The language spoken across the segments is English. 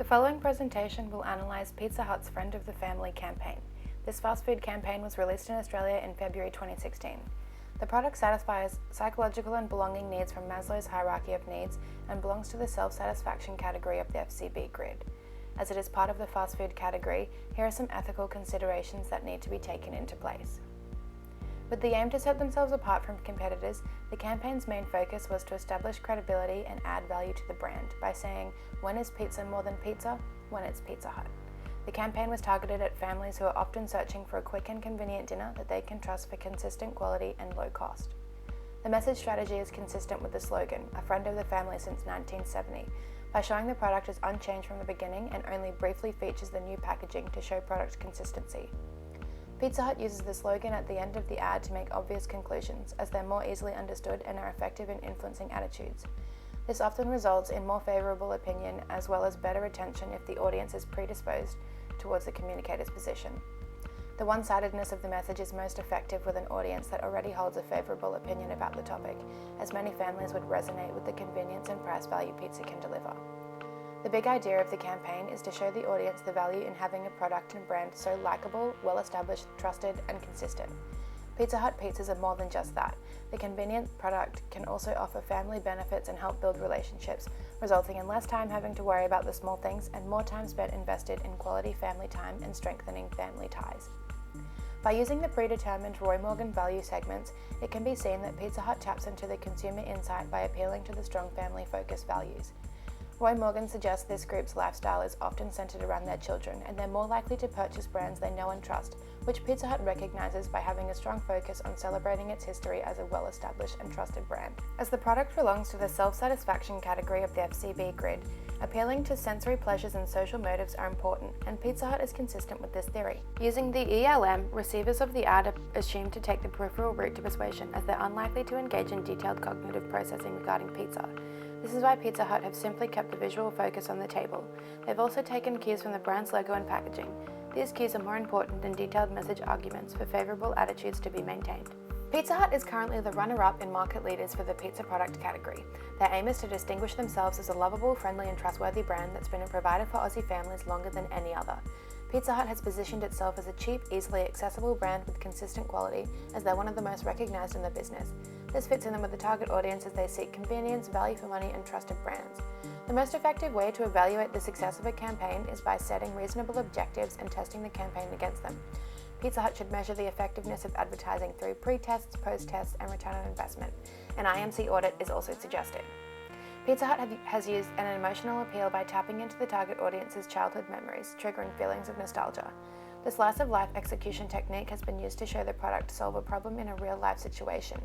The following presentation will analyse Pizza Hut's Friend of the Family campaign. This fast food campaign was released in Australia in February 2016. The product satisfies psychological and belonging needs from Maslow's hierarchy of needs and belongs to the self-satisfaction category of the FCB grid. As it is part of the fast food category, here are some ethical considerations that need to be taken into place. With the aim to set themselves apart from competitors, the campaign's main focus was to establish credibility and add value to the brand by saying, "When is pizza more than pizza? When it's Pizza Hut." The campaign was targeted at families who are often searching for a quick and convenient dinner that they can trust for consistent quality and low cost. The message strategy is consistent with the slogan, "A friend of the family since 1970, by showing the product is unchanged from the beginning and only briefly features the new packaging to show product consistency. Pizza Hut uses the slogan at the end of the ad to make obvious conclusions, as they're more easily understood and are effective in influencing attitudes. This often results in more favourable opinion as well as better attention if the audience is predisposed towards the communicator's position. The one-sidedness of the message is most effective with an audience that already holds a favourable opinion about the topic, as many families would resonate with the convenience and price value pizza can deliver. The big idea of the campaign is to show the audience the value in having a product and brand so likeable, well-established, trusted, and consistent. Pizza Hut pizzas are more than just that. The convenient product can also offer family benefits and help build relationships, resulting in less time having to worry about the small things and more time spent invested in quality family time and strengthening family ties. By using the predetermined Roy Morgan value segments, it can be seen that Pizza Hut taps into the consumer insight by appealing to the strong family-focused values. Roy Morgan suggests this group's lifestyle is often centered around their children and they're more likely to purchase brands they know and trust, which Pizza Hut recognizes by having a strong focus on celebrating its history as a well-established and trusted brand. As the product belongs to the self-satisfaction category of the FCB grid, appealing to sensory pleasures and social motives are important, and Pizza Hut is consistent with this theory. Using the ELM, receivers of the ad are assumed to take the peripheral route to persuasion, as they're unlikely to engage in detailed cognitive processing regarding pizza. This is why Pizza Hut have simply kept the visual focus on the table. They've also taken cues from the brand's logo and packaging. These cues are more important than detailed message arguments for favourable attitudes to be maintained. Pizza Hut is currently the runner-up in market leaders for the pizza product category. Their aim is to distinguish themselves as a lovable, friendly and trustworthy brand that's been a provider for Aussie families longer than any other. Pizza Hut has positioned itself as a cheap, easily accessible brand with consistent quality, as they're one of the most recognised in the business. This fits in with the target audience as they seek convenience, value for money and trusted brands. The most effective way to evaluate the success of a campaign is by setting reasonable objectives and testing the campaign against them. Pizza Hut should measure the effectiveness of advertising through pre-tests, post-tests and return on investment. An IMC audit is also suggested. Pizza Hut has used an emotional appeal by tapping into the target audience's childhood memories, triggering feelings of nostalgia. The slice-of-life execution technique has been used to show the product solve a problem in a real-life situation.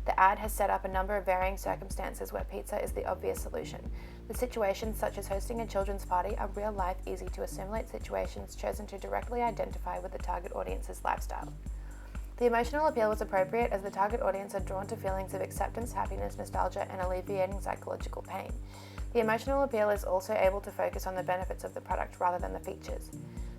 The ad has set up a number of varying circumstances where pizza is the obvious solution. The situations, such as hosting a children's party, are real-life, easy-to-assimilate situations chosen to directly identify with the target audience's lifestyle. The emotional appeal was appropriate as the target audience are drawn to feelings of acceptance, happiness, nostalgia, and alleviating psychological pain. The emotional appeal is also able to focus on the benefits of the product rather than the features.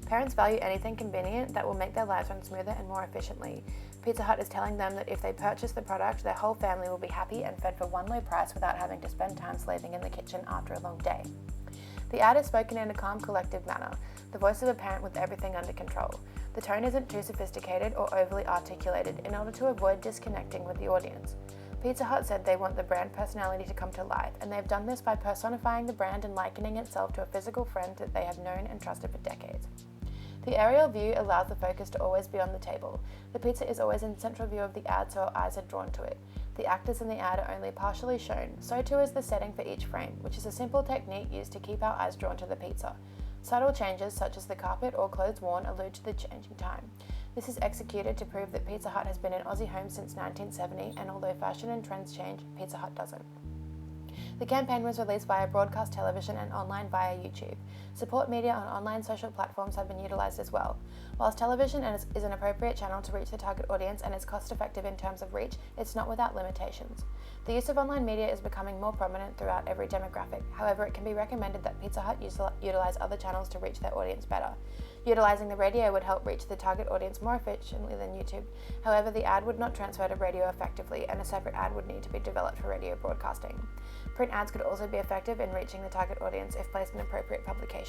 Parents value anything convenient that will make their lives run smoother and more efficiently. Pizza Hut is telling them that if they purchase the product, their whole family will be happy and fed for one low price without having to spend time slaving in the kitchen after a long day. The ad is spoken in a calm, collective manner, the voice of a parent with everything under control. The tone isn't too sophisticated or overly articulated in order to avoid disconnecting with the audience. Pizza Hut said they want the brand personality to come to life, and they've done this by personifying the brand and likening itself to a physical friend that they have known and trusted for decades. The aerial view allows the focus to always be on the table. The pizza is always in central view of the ad, so our eyes are drawn to it. The actors in the ad are only partially shown, so too is the setting for each frame, which is a simple technique used to keep our eyes drawn to the pizza. Subtle changes, such as the carpet or clothes worn, allude to the changing time. This is executed to prove that Pizza Hut has been in Aussie homes since 1970, and although fashion and trends change, Pizza Hut doesn't. The campaign was released via broadcast television and online via YouTube. Support media on online social platforms have been utilised as well. Whilst television is an appropriate channel to reach the target audience and is cost-effective in terms of reach, it's not without limitations. The use of online media is becoming more prominent throughout every demographic. However, it can be recommended that Pizza Hut utilise other channels to reach their audience better. Utilising the radio would help reach the target audience more efficiently than YouTube. However, the ad would not transfer to radio effectively, and a separate ad would need to be developed for radio broadcasting. Print ads could also be effective in reaching the target audience if placed in appropriate publications.